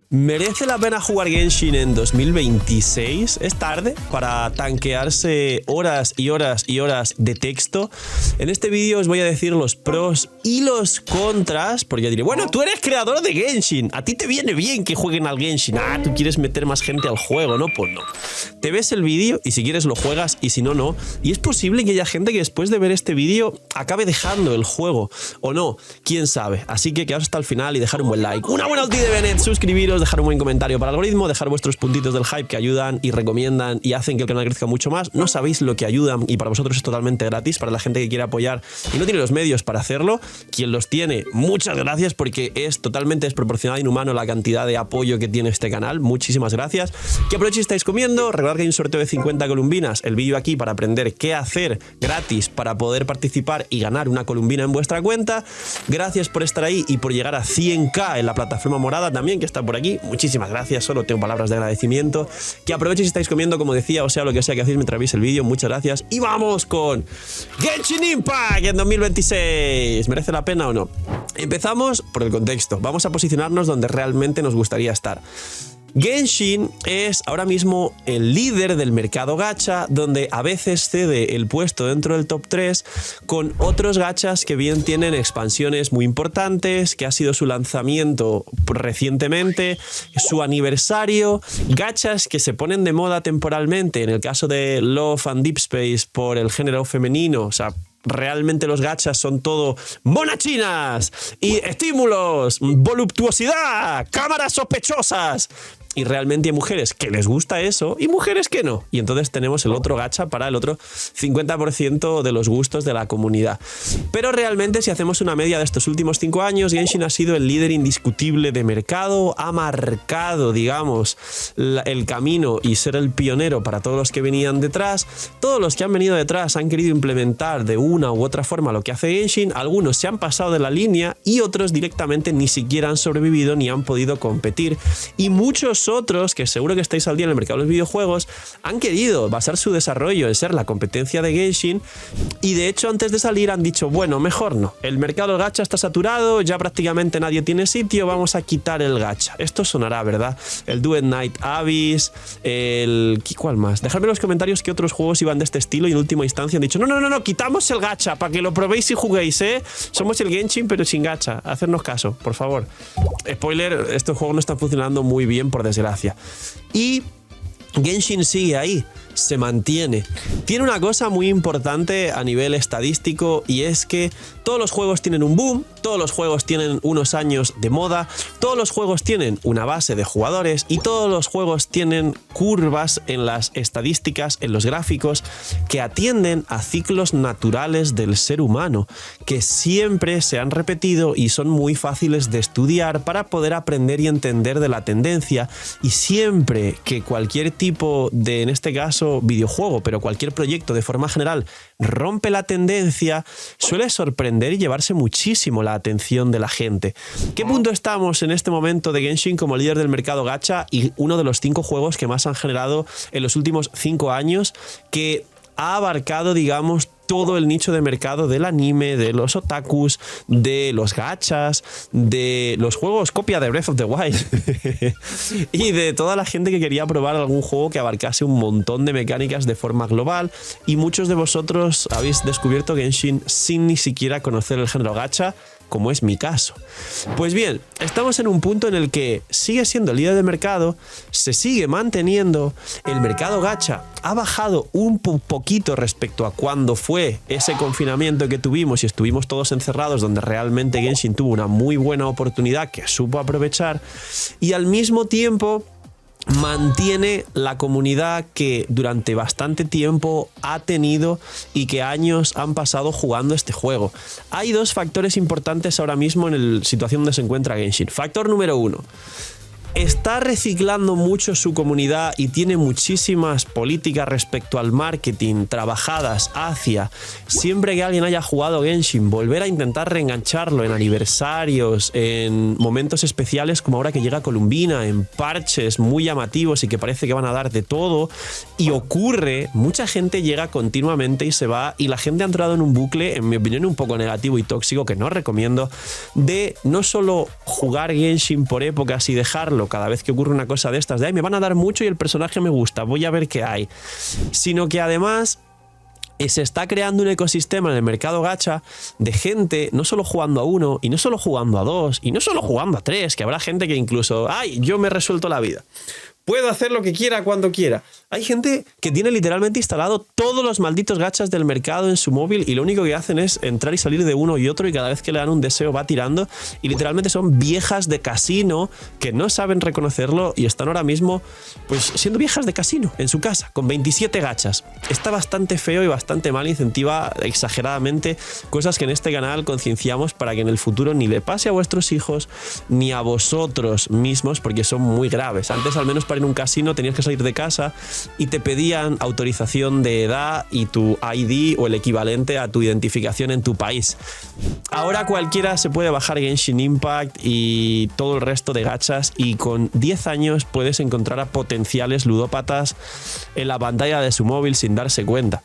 ¿Merece la pena jugar Genshin en 2026? ¿Es tarde para tanquearse horas y horas y horas de texto? En este vídeo os voy a decir los pros y los contras, porque yo diré, bueno, tú eres creador de Genshin, a ti te viene bien que jueguen al Genshin, tú quieres meter más gente al juego, ¿no? Pues no. Te ves el vídeo y si quieres lo juegas y si no, no. Y es posible que haya gente que después de ver este vídeo acabe dejando el juego, o no, quién sabe. Así que quedaos hasta el final y dejar un buen like, una buena ulti de Bennett, suscribiros, dejar un buen comentario para el algoritmo, dejar vuestros puntitos del hype que ayudan y recomiendan y hacen que el canal crezca mucho más. No sabéis lo que ayudan y para vosotros es totalmente gratis, para la gente que quiere apoyar y no tiene los medios para hacerlo. Quien los tiene, muchas gracias, porque es totalmente desproporcionado e inhumano la cantidad de apoyo que tiene este canal. Muchísimas gracias. Que aprovechéis, estáis comiendo. Recordad que hay un sorteo de 50 columbinas, el vídeo aquí para aprender qué hacer gratis para poder participar y ganar una columbina en vuestra cuenta. Gracias por estar ahí y por llegar a 100k en la plataforma morada también, que está por aquí. Muchísimas gracias, solo tengo palabras de agradecimiento. Que aprovechéis si estáis comiendo, como decía, o sea, lo que sea que hacéis mientras veis el vídeo. Muchas gracias. Y vamos con Genshin Impact en 2026. ¿Merece la pena o no? Empezamos por el contexto. Vamos a posicionarnos donde realmente nos gustaría estar. Genshin es ahora mismo el líder del mercado gacha, donde a veces cede el puesto dentro del top 3 con otros gachas que bien tienen expansiones muy importantes, que ha sido su lanzamiento recientemente, su aniversario, gachas que se ponen de moda temporalmente, en el caso de Love and Deep Space por el género femenino, o sea, realmente los gachas son todo monachinas y estímulos, voluptuosidad, cámaras sospechosas. Y realmente hay mujeres que les gusta eso y mujeres que no. Y entonces tenemos el otro gacha para el otro 50% de los gustos de la comunidad. Pero realmente, si hacemos una media de estos últimos 5 años, Genshin ha sido el líder indiscutible de mercado, ha marcado, digamos, el camino y ser el pionero para todos los que venían detrás. Todos los que han venido detrás han querido implementar de una u otra forma lo que hace Genshin. Algunos se han pasado de la línea y otros directamente ni siquiera han sobrevivido ni han podido competir. Y muchos otros, que seguro que estáis al día en el mercado de los videojuegos, han querido basar su desarrollo en ser la competencia de Genshin y de hecho antes de salir han dicho, bueno, mejor no, el mercado del gacha está saturado, ya prácticamente nadie tiene sitio, vamos a quitar el gacha. Esto sonará, ¿verdad? El Do It Night Abyss, ¿cuál más? Dejadme en los comentarios qué otros juegos iban de este estilo y en última instancia han dicho, no, quitamos el gacha para que lo probéis y juguéis, somos el Genshin pero sin gacha, hacernos caso, por favor. Spoiler, estos juegos no están funcionando muy bien, por desgracia. Y Genshin sigue ahí, se mantiene. Tiene una cosa muy importante a nivel estadístico y es que todos los juegos tienen un boom, todos los juegos tienen unos años de moda, todos los juegos tienen una base de jugadores y todos los juegos tienen curvas en las estadísticas, en los gráficos, que atienden a ciclos naturales del ser humano, que siempre se han repetido y son muy fáciles de estudiar para poder aprender y entender de la tendencia. Y siempre que cualquier tipo de, en este caso, videojuego, pero cualquier proyecto de forma general rompe la tendencia, suele sorprender y llevarse muchísimo la atención de la gente. ¿Qué punto estamos en este momento de Genshin como líder del mercado gacha y uno de los 5 juegos que más han generado en los últimos 5 años, que ha abarcado, digamos, todo el nicho de mercado del anime, de los otakus, de los gachas, de los juegos copia de Breath of the Wild y de toda la gente que quería probar algún juego que abarcase un montón de mecánicas de forma global? Y muchos de vosotros habéis descubierto Genshin sin ni siquiera conocer el género gacha, como es mi caso. Pues bien, estamos en un punto en el que sigue siendo el líder de mercado, se sigue manteniendo, el mercado gacha ha bajado un poquito respecto a cuando fue ese confinamiento que tuvimos y estuvimos todos encerrados, donde realmente Genshin tuvo una muy buena oportunidad que supo aprovechar, y al mismo tiempo mantiene la comunidad que durante bastante tiempo ha tenido y que años han pasado jugando este juego. Hay 2 factores importantes ahora mismo en la situación donde se encuentra Genshin. Factor número 1. Está reciclando mucho su comunidad y tiene muchísimas políticas respecto al marketing trabajadas hacia, siempre que alguien haya jugado Genshin, volver a intentar reengancharlo en aniversarios, en momentos especiales como ahora que llega Columbina, en parches muy llamativos y que parece que van a dar de todo. Y ocurre, mucha gente llega continuamente y se va, y la gente ha entrado en un bucle, en mi opinión, un poco negativo y tóxico, que no recomiendo, de no solo jugar Genshin por épocas y dejarlo, bueno cada vez que ocurre una cosa de estas, de me van a dar mucho y el personaje me gusta, voy a ver qué hay, sino que además se está creando un ecosistema en el mercado gacha de gente no solo jugando a 1 y no solo jugando a 2 y no solo jugando a 3, que habrá gente que incluso, yo me he resuelto la vida, puedo hacer lo que quiera cuando quiera. Hay gente que tiene literalmente instalado todos los malditos gachas del mercado en su móvil y lo único que hacen es entrar y salir de uno y otro y cada vez que le dan un deseo va tirando y literalmente son viejas de casino que no saben reconocerlo y están ahora mismo pues siendo viejas de casino en su casa con 27 gachas. Está bastante feo y bastante mal, incentiva exageradamente cosas que en este canal concienciamos para que en el futuro ni le pase a vuestros hijos ni a vosotros mismos porque son muy graves. Antes al menos para ir a un casino tenías que salir de casa y te pedían autorización de edad y tu ID o el equivalente a tu identificación en tu país. Ahora cualquiera se puede bajar Genshin Impact y todo el resto de gachas y con 10 años puedes encontrar a potenciales ludópatas en la pantalla de su móvil sin darse cuenta.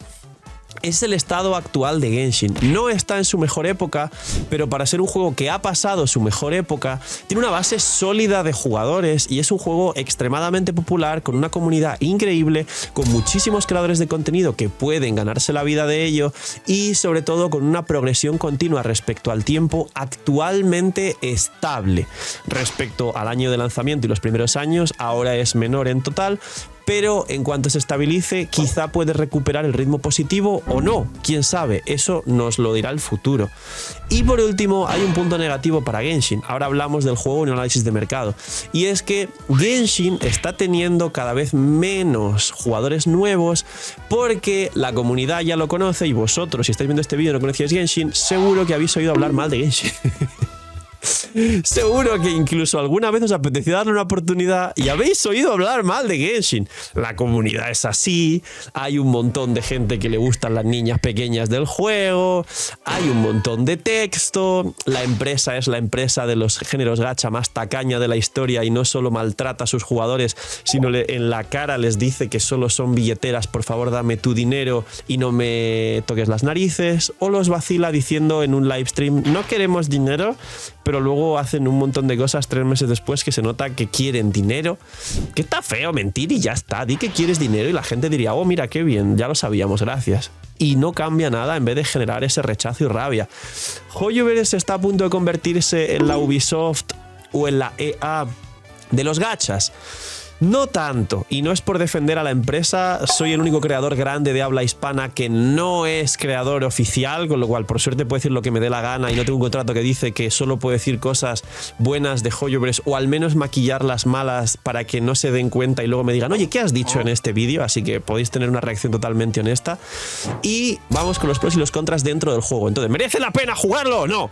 Es el estado actual de Genshin. No está en su mejor época, pero para ser un juego que ha pasado su mejor época, tiene una base sólida de jugadores y es un juego extremadamente popular, con una comunidad increíble, con muchísimos creadores de contenido que pueden ganarse la vida de ello y sobre todo con una progresión continua respecto al tiempo actualmente estable. Respecto al año de lanzamiento y los primeros años, ahora es menor en total, pero en cuanto se estabilice quizá puede recuperar el ritmo positivo o no, quién sabe, eso nos lo dirá el futuro. Y por último hay un punto negativo para Genshin, ahora hablamos del juego en un análisis de mercado, y es que Genshin está teniendo cada vez menos jugadores nuevos porque la comunidad ya lo conoce y vosotros, si estáis viendo este vídeo y no conocíais Genshin, seguro que habéis oído hablar mal de Genshin. Seguro que incluso alguna vez os apeteció darle una oportunidad y habéis oído hablar mal de Genshin. La comunidad es así, hay un montón de gente que le gustan las niñas pequeñas del juego, hay un montón de texto, la empresa es la empresa de los géneros gacha más tacaña de la historia y no solo maltrata a sus jugadores, sino en la cara les dice que solo son billeteras, por favor dame tu dinero y no me toques las narices, o los vacila diciendo en un livestream no queremos dinero, pero luego hacen un montón de cosas 3 meses después que se nota que quieren dinero, que está feo mentir y ya está, di que quieres dinero y la gente diría, oh mira qué bien, ya lo sabíamos, gracias. Y no cambia nada en vez de generar ese rechazo y rabia. HoYoverse está a punto de convertirse en la Ubisoft o en la EA de los gachas. No tanto, y no es por defender a la empresa, soy el único creador grande de habla hispana que no es creador oficial, con lo cual por suerte puedo decir lo que me dé la gana y no tengo un contrato que dice que solo puedo decir cosas buenas de HoYoverse o al menos maquillar las malas para que no se den cuenta y luego me digan, oye, ¿qué has dicho en este vídeo? Así que podéis tener una reacción totalmente honesta. Y vamos con los pros y los contras dentro del juego. Entonces, ¿merece la pena jugarlo o no?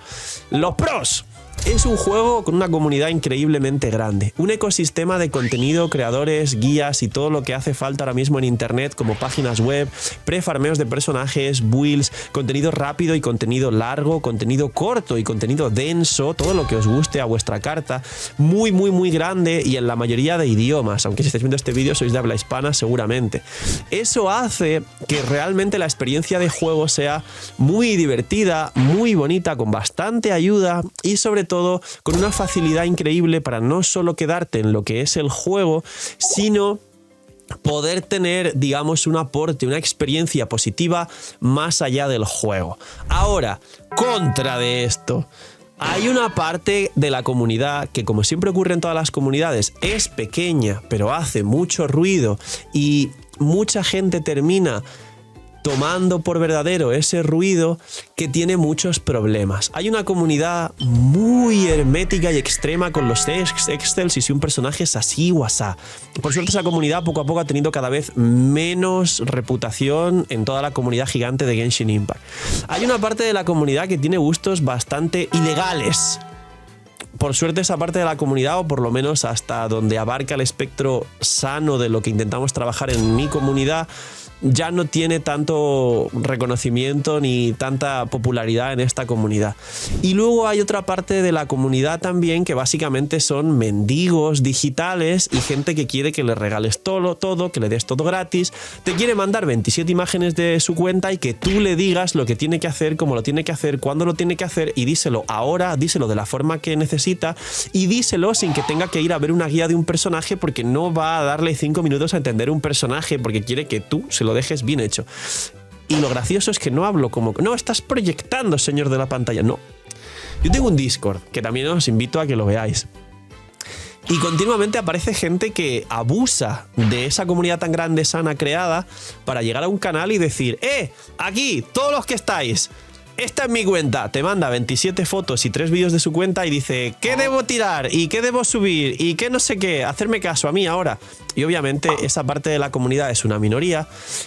Los pros. Es un juego con una comunidad increíblemente grande, un ecosistema de contenido, creadores, guías y todo lo que hace falta ahora mismo en internet, como páginas web, prefarmeos de personajes, builds, contenido rápido y contenido largo, contenido corto y contenido denso, todo lo que os guste a vuestra carta, muy grande y en la mayoría de idiomas, aunque si estáis viendo este vídeo sois de habla hispana seguramente. Eso hace que realmente la experiencia de juego sea muy divertida, muy bonita, con bastante ayuda y sobre todo con una facilidad increíble para no solo quedarte en lo que es el juego, sino poder tener, digamos, un aporte, una experiencia positiva más allá del juego. Ahora, contra de esto, hay una parte de la comunidad que, como siempre ocurre en todas las comunidades, es pequeña, pero hace mucho ruido y mucha gente termina tomando por verdadero ese ruido, que tiene muchos problemas. Hay una comunidad muy hermética y extrema con los excels y si un personaje es así o asá. Por suerte esa comunidad poco a poco ha tenido cada vez menos reputación en toda la comunidad gigante de Genshin Impact. Hay una parte de la comunidad que tiene gustos bastante ilegales. Por suerte esa parte de la comunidad, o por lo menos hasta donde abarca el espectro sano de lo que intentamos trabajar en mi comunidad, ya no tiene tanto reconocimiento ni tanta popularidad en esta comunidad. Y luego hay otra parte de la comunidad también que básicamente son mendigos digitales y gente que quiere que le regales todo, que le des todo gratis, te quiere mandar 27 imágenes de su cuenta y que tú le digas lo que tiene que hacer, cómo lo tiene que hacer, cuándo lo tiene que hacer, y díselo ahora, díselo de la forma que necesita y díselo sin que tenga que ir a ver una guía de un personaje, porque no va a darle 5 minutos a entender un personaje porque quiere que tú se lo dejes bien hecho. Y lo gracioso es que no hablo como... No, estás proyectando, señor de la pantalla. No. Yo tengo un Discord, que también os invito a que lo veáis. Y continuamente aparece gente que abusa de esa comunidad tan grande, sana, creada, para llegar a un canal y decir: aquí, todos los que estáis, esta es mi cuenta. Te manda 27 fotos y 3 vídeos de su cuenta y dice: ¿qué debo tirar? ¿Y qué debo subir? ¿Y qué no sé qué? Hacerme caso a mí ahora. Y obviamente esa parte de la comunidad es una minoría,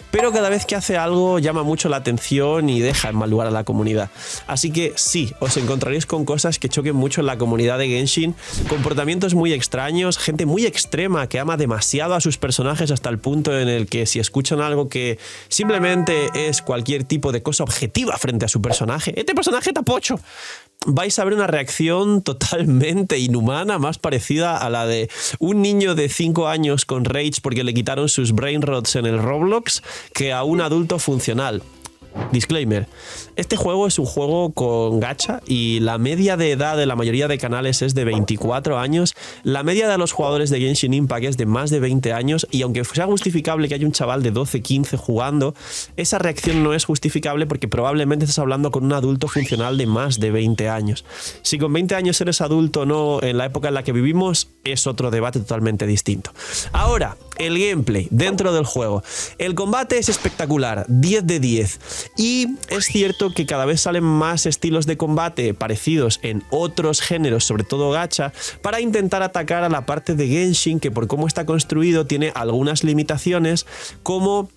pero cada vez que hace algo llama mucho la atención y deja en mal lugar a la comunidad. Así que sí, os encontraréis con cosas que choquen mucho en la comunidad de Genshin, comportamientos muy extraños, gente muy extrema que ama demasiado a sus personajes hasta el punto en el que si escuchan algo que simplemente es cualquier tipo de cosa objetiva frente a su personaje, este personaje está pocho, vais a ver una reacción totalmente inhumana, más parecida a la de un niño de 5 años con rage porque le quitaron sus brain rots en el Roblox, que a un adulto funcional. Disclaimer: este juego es un juego con gacha y la media de edad de la mayoría de canales es de 24 años. La media de los jugadores de Genshin Impact es de más de 20 años y aunque sea justificable que haya un chaval de 12, 15 jugando, esa reacción no es justificable porque probablemente estás hablando con un adulto funcional de más de 20 años. Si con 20 años eres adulto o no en la época en la que vivimos es otro debate totalmente distinto. Ahora, el gameplay dentro del juego. El combate es espectacular, 10 de 10. Y es cierto que cada vez salen más estilos de combate parecidos en otros géneros, sobre todo gacha, para intentar atacar a la parte de Genshin, que por cómo está construido tiene algunas limitaciones, como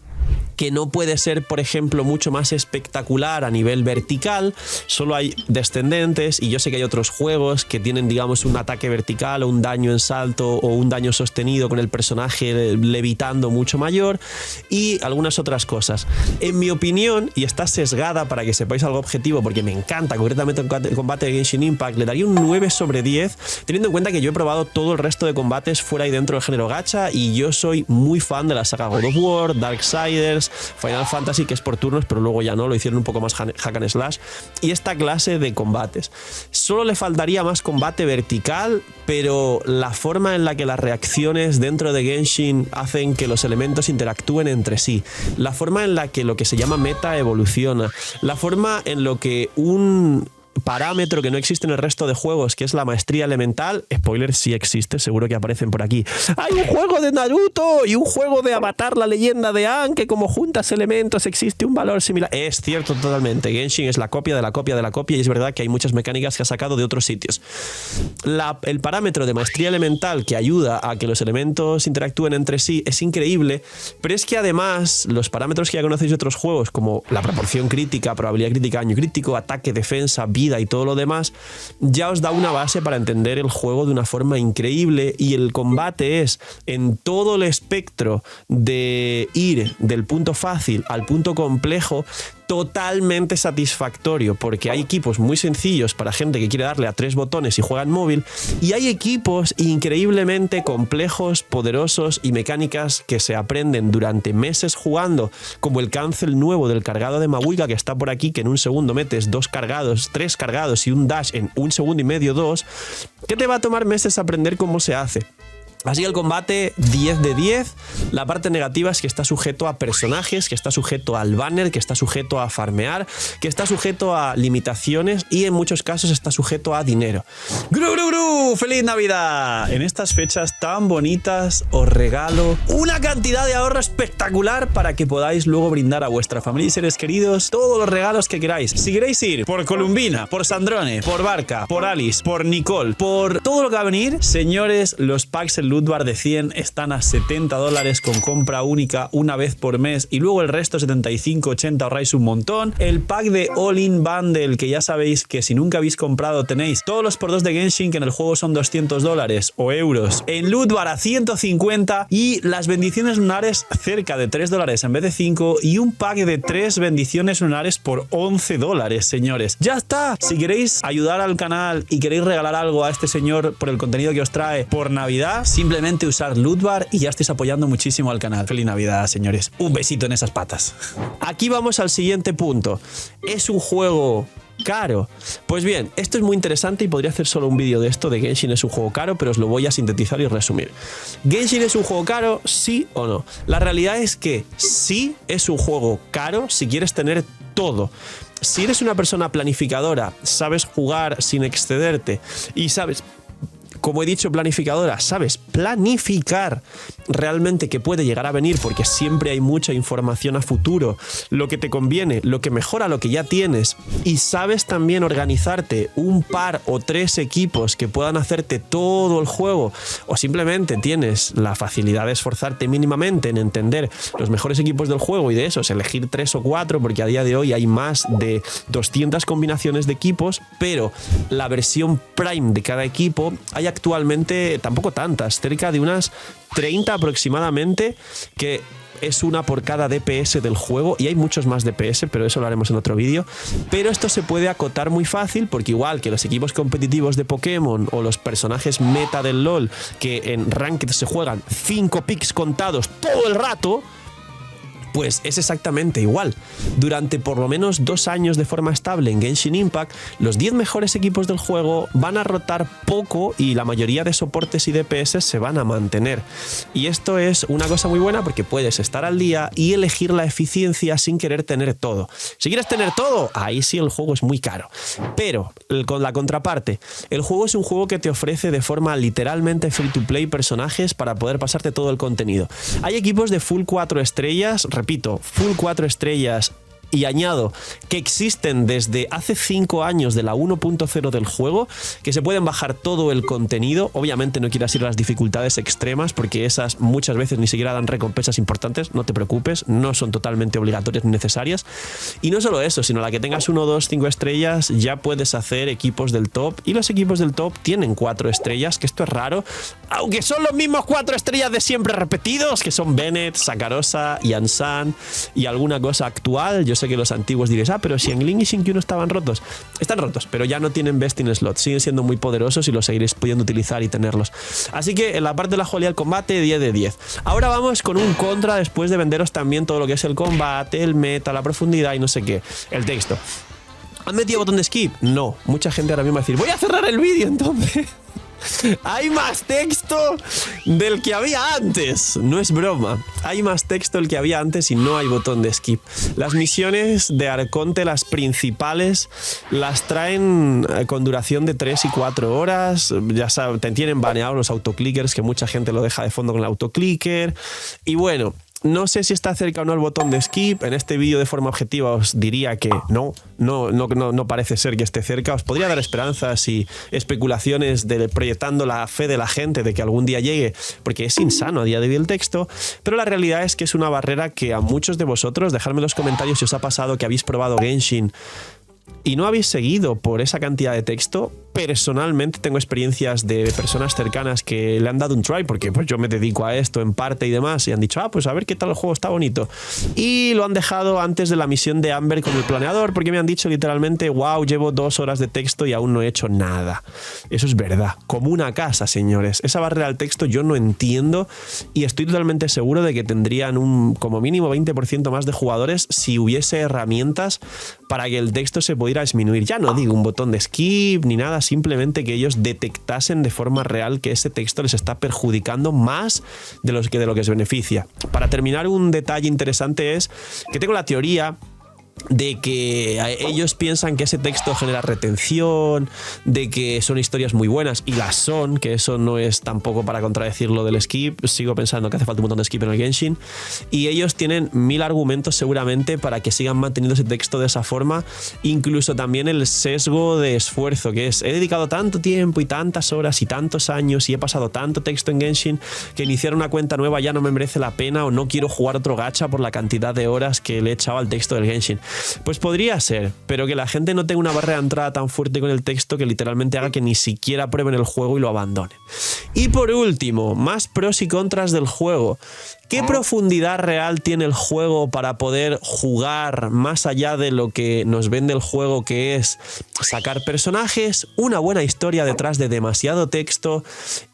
que no puede ser, por ejemplo, mucho más espectacular a nivel vertical, solo hay descendentes, y yo sé que hay otros juegos que tienen, digamos, un ataque vertical o un daño en salto o un daño sostenido con el personaje levitando mucho mayor y algunas otras cosas. En mi opinión, y está sesgada para que sepáis algo objetivo porque me encanta, concretamente el combate de Genshin Impact, le daría un 9 sobre 10, teniendo en cuenta que yo he probado todo el resto de combates fuera y dentro del género gacha y yo soy muy fan de la saga God of War, Darksiders, Final Fantasy, que es por turnos, pero luego ya no, lo hicieron un poco más hack and slash, y esta clase de combates. Solo le faltaría más combate vertical, pero la forma en la que las reacciones dentro de Genshin hacen que los elementos interactúen entre sí, la forma en la que lo que se llama meta evoluciona, la forma en lo que un parámetro que no existe en el resto de juegos, que es la maestría elemental, spoiler, sí existe, seguro que aparecen por aquí. Hay un juego de Naruto y un juego de Avatar, la leyenda de Aang, que como juntas elementos existe un valor similar. Es cierto totalmente, Genshin es la copia de la copia de la copia y es verdad que hay muchas mecánicas que ha sacado de otros sitios. El parámetro de maestría elemental que ayuda a que los elementos interactúen entre sí es increíble, pero es que además los parámetros que ya conocéis de otros juegos, como la proporción crítica, probabilidad crítica, daño crítico, ataque, defensa, vida y todo lo demás, ya os da una base para entender el juego de una forma increíble, y el combate es en todo el espectro de ir del punto fácil al punto complejo totalmente satisfactorio, porque hay equipos muy sencillos para gente que quiere darle a 3 botones y juega en móvil, y hay equipos increíblemente complejos, poderosos y mecánicas que se aprenden durante meses jugando, como el cancel nuevo del cargado de Mahuika que está por aquí, que en un segundo metes 2 cargados, 3 cargados y un dash en 1 segundo y medio, 2, que te va a tomar meses aprender cómo se hace. Así que el combate 10 de 10, la parte negativa es que está sujeto a personajes, que está sujeto al banner, que está sujeto a farmear, que está sujeto a limitaciones y en muchos casos está sujeto a dinero. ¡Gru, gru, gru! ¡Feliz Navidad! En estas fechas tan bonitas os regalo una cantidad de ahorro espectacular para que podáis luego brindar a vuestra familia y seres queridos todos los regalos que queráis. Si queréis ir por Columbina, por Sandrone, por Barca, por Alice, por Nicole, por todo lo que va a venir, señores, los packs en loot bar de 100 están a $70 con compra única una vez por mes y luego el resto 75, 80 ahorráis un montón. El pack de All-in Bundle, que ya sabéis que si nunca habéis comprado tenéis todos los por 2 de Genshin, que en el juego son $200 o euros, en loot bar a 150 y las bendiciones lunares cerca de $3 en vez de 5 y un pack de 3 bendiciones lunares por $11, señores. Ya está. Si queréis ayudar al canal y queréis regalar algo a este señor por el contenido que os trae por Navidad, simplemente usar loot bar y ya estáis apoyando muchísimo al canal. Feliz Navidad, señores. Un besito en esas patas. Aquí vamos al siguiente punto. ¿Es un juego caro? Pues bien, esto es muy interesante y podría hacer solo un vídeo de esto de Genshin es un juego caro, pero os lo voy a sintetizar y resumir. ¿Genshin es un juego caro? ¿Sí o no? La realidad es que sí es un juego caro si quieres tener todo. Si eres una persona planificadora, sabes jugar sin excederte y sabes, como he dicho, planificadora, sabes planificar realmente qué puede llegar a venir, porque siempre hay mucha información a futuro, lo que te conviene, lo que mejora lo que ya tienes, y sabes también organizarte un par o 3 equipos que puedan hacerte todo el juego, o simplemente tienes la facilidad de esforzarte mínimamente en entender los mejores equipos del juego y de esos elegir 3 o 4, porque a día de hoy hay más de 200 combinaciones de equipos, pero la versión Prime de cada equipo hay actualmente tampoco tantas, cerca de unas 30 aproximadamente, que es una por cada DPS del juego, y hay muchos más DPS, pero eso lo haremos en otro vídeo. Pero esto se puede acotar muy fácil, porque igual que los equipos competitivos de Pokémon o los personajes meta del LoL, que en Ranked se juegan 5 picks contados todo el rato, pues es exactamente igual. Durante por lo menos 2 años de forma estable en Genshin Impact, los 10 mejores equipos del juego van a rotar poco y la mayoría de soportes y DPS se van a mantener. Y esto es una cosa muy buena porque puedes estar al día y elegir la eficiencia sin querer tener todo. Si quieres tener todo, ahí sí el juego es muy caro. Pero con la contraparte, el juego es un juego que te ofrece de forma literalmente free to play personajes para poder pasarte todo el contenido. Hay equipos de full 4 estrellas, repito, full 4 estrellas, y añado que existen desde hace 5 años de la 1.0 del juego, que se pueden bajar todo el contenido. Obviamente no quieras ir a las dificultades extremas, porque esas muchas veces ni siquiera dan recompensas importantes, no te preocupes, no son totalmente obligatorias ni necesarias. Y no solo eso, sino la que tengas 1, 2, 5 estrellas, ya puedes hacer equipos del top, y los equipos del top tienen 4 estrellas, que esto es raro, aunque son los mismos 4 estrellas de siempre repetidos, que son Bennett, Sakarosa, Yansan y alguna cosa actual. Yo sé que los antiguos diréis, pero si en Link y Shinkyu estaban rotos. Están rotos, pero ya no tienen best in slot. Siguen siendo muy poderosos y los seguiréis pudiendo utilizar y tenerlos. Así que en la parte de la jugabilidad del combate, 10 de 10. Ahora vamos con un contra, después de venderos también todo lo que es el combate, el meta, la profundidad y no sé qué. El texto. ¿Han metido botón de skip? No. Mucha gente ahora mismo va a decir, voy a cerrar el vídeo entonces. Hay más texto del que había antes. No es broma. Hay más texto del que había antes y no hay botón de skip. Las misiones de Arconte, las principales, las traen con duración de 3 y 4 horas. Ya saben, tienen baneados los autoclickers, que mucha gente lo deja de fondo con el autoclicker. Y bueno, no sé si está cerca o no el botón de skip. En este vídeo de forma objetiva os diría que no parece ser que esté cerca. Os podría dar esperanzas y especulaciones proyectando la fe de la gente de que algún día llegue, porque es insano a día de hoy el texto, pero la realidad es que es una barrera que a muchos de vosotros, dejadme en los comentarios si os ha pasado que habéis probado Genshin y no habéis seguido por esa cantidad de texto. Personalmente tengo experiencias de personas cercanas que le han dado un try, porque pues yo me dedico a esto en parte y demás, y han dicho, pues a ver qué tal el juego, está bonito, y lo han dejado antes de la misión de Amber con el planeador, porque me han dicho literalmente, wow, llevo 2 horas de texto y aún no he hecho nada. Eso es verdad, como una casa, señores. Esa barrera al texto yo no entiendo, y estoy totalmente seguro de que tendrían un como mínimo 20% más de jugadores si hubiese herramientas para que el texto se pudiera disminuir. Ya no digo un botón de skip ni nada, simplemente que ellos detectasen de forma real que ese texto les está perjudicando más de lo que les beneficia. Para terminar, un detalle interesante es que tengo la teoría de que ellos piensan que ese texto genera retención, de que son historias muy buenas, y las son, que eso no es tampoco para contradecir lo del skip. Sigo pensando que hace falta un montón de skip en el Genshin, y ellos tienen 1000 argumentos seguramente para que sigan manteniendo ese texto de esa forma. Incluso también el sesgo de esfuerzo, que es: he dedicado tanto tiempo y tantas horas y tantos años y he pasado tanto texto en Genshin que iniciar una cuenta nueva ya no me merece la pena, o no quiero jugar otro gacha por la cantidad de horas que le he echado al texto del Genshin. Pues podría ser, pero que la gente no tenga una barrera de entrada tan fuerte con el texto que literalmente haga que ni siquiera prueben el juego y lo abandonen. Y por último, más pros y contras del juego. ¿Qué profundidad real tiene el juego para poder jugar más allá de lo que nos vende el juego, que es sacar personajes, una buena historia detrás de demasiado texto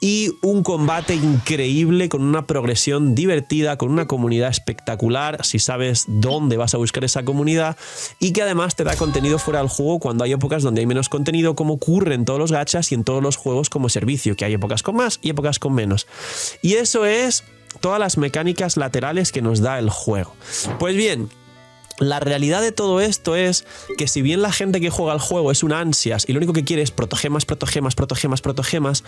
y un combate increíble con una progresión divertida, con una comunidad espectacular, si sabes dónde vas a buscar esa comunidad, y que además te da contenido fuera del juego cuando hay épocas donde hay menos contenido, como ocurre en todos los gachas y en todos los juegos como servicio, que hay épocas con más y épocas con menos? Y eso es todas las mecánicas laterales que nos da el juego. Pues bien, la realidad de todo esto es que si bien la gente que juega al juego es un ansias y lo único que quiere es protogemas, protogemas, protogemas, protogemas,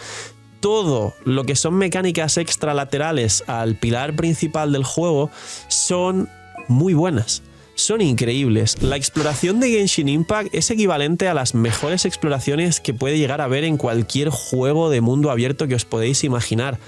todo lo que son mecánicas extralaterales al pilar principal del juego son muy buenas. Son increíbles. La exploración de Genshin Impact es equivalente a las mejores exploraciones que puede llegar a ver en cualquier juego de mundo abierto que os podéis imaginar.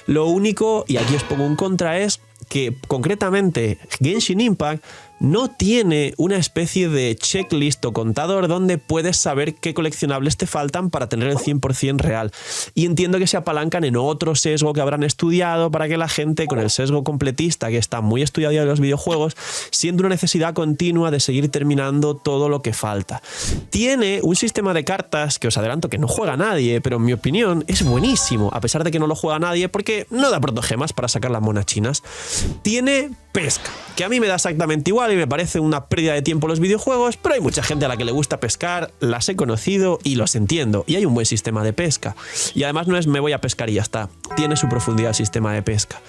Lo único, y aquí os pongo un contra, es que concretamente Genshin Impact no tiene una especie de checklist o contador donde puedes saber qué coleccionables te faltan para tener el 100% real. Y entiendo que se apalancan en otro sesgo que habrán estudiado para que la gente con el sesgo completista, que está muy estudiado ya en los videojuegos, siente una necesidad continua de seguir terminando todo lo que falta. Tiene un sistema de cartas que os adelanto que no juega nadie, pero en mi opinión es buenísimo, a pesar de que no lo juega nadie, porque no da protogemas para sacar las monas chinas. Tiene pesca, que a mí me da exactamente igual y me parece una pérdida de tiempo los videojuegos, pero hay mucha gente a la que le gusta pescar, las he conocido y los entiendo, y hay un buen sistema de pesca. Y además no es me voy a pescar y ya está, tiene su profundidad el sistema de pesca.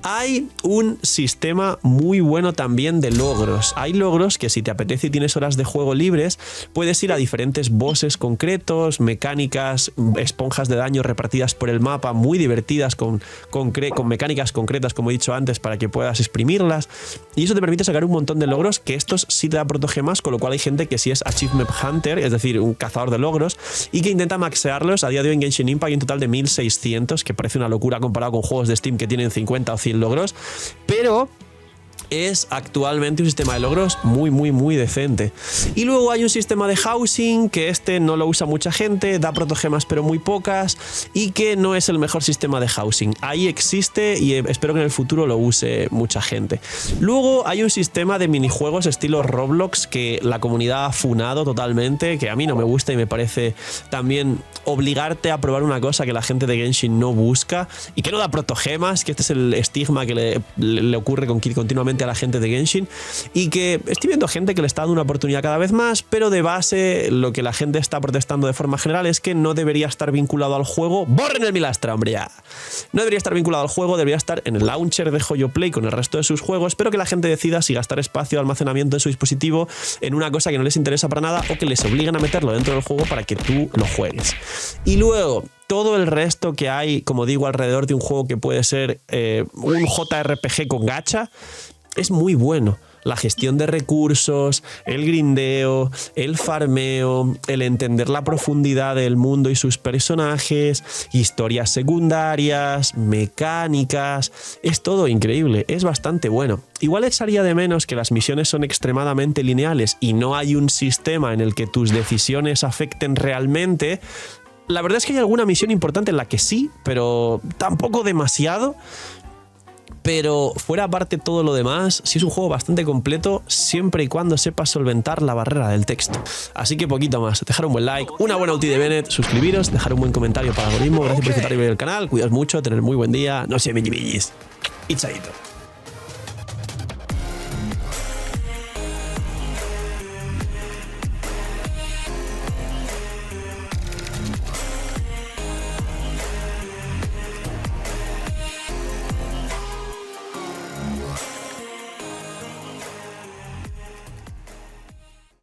Hay un sistema muy bueno también de logros. Hay logros que si te apetece y tienes horas de juego libres, puedes ir a diferentes bosses concretos, mecánicas, esponjas de daño repartidas por el mapa, muy divertidas, con mecánicas concretas, como he dicho antes, para que puedas exprimirlas, y eso te permite sacar un montón de logros, que estos sí te da protogemas, con lo cual hay gente que sí es Achievement Hunter, es decir, un cazador de logros, y que intenta maxearlos. A día de hoy en Genshin Impact hay un total de 1600, que parece una locura comparado con juegos de Steam que tienen 50 o 100 logros, pero es actualmente un sistema de logros muy decente. Y luego hay un sistema de housing, que este no lo usa mucha gente, da protogemas pero muy pocas, y que no es el mejor sistema de housing. Ahí existe y espero que en el futuro lo use mucha gente. Luego hay un sistema de minijuegos estilo Roblox que la comunidad ha funado totalmente, que a mí no me gusta y me parece también obligarte a probar una cosa que la gente de Genshin no busca y que no da protogemas, que este es el estigma que le ocurre continuamente a la gente de Genshin, y que estoy viendo gente que le está dando una oportunidad cada vez más, pero de base lo que la gente está protestando de forma general es que no debería estar vinculado al juego. ¡Borren el Milastra, hombre, ya! No debería estar vinculado al juego, debería estar en el launcher de Joyo Play con el resto de sus juegos, pero que la gente decida si gastar espacio de almacenamiento en su dispositivo en una cosa que no les interesa para nada, o que les obliguen a meterlo dentro del juego para que tú lo juegues. Y luego todo el resto que hay, como digo, alrededor de un juego que puede ser un JRPG con gacha, es muy bueno. La gestión de recursos, el grindeo, el farmeo, el entender la profundidad del mundo y sus personajes, historias secundarias, mecánicas, es todo increíble, es bastante bueno. Igual echaría de menos que las misiones son extremadamente lineales y no hay un sistema en el que tus decisiones afecten realmente. La verdad es que hay alguna misión importante en la que sí, pero tampoco demasiado. Pero fuera aparte todo lo demás, sí es un juego bastante completo, siempre y cuando sepas solventar la barrera del texto. Así que poquito más, dejar un buen like, una buena ulti de Bennett, suscribiros, dejar un buen comentario para el algoritmo. Gracias por visitar el canal, cuidaos mucho, tener muy buen día, no sé, millis y chaito.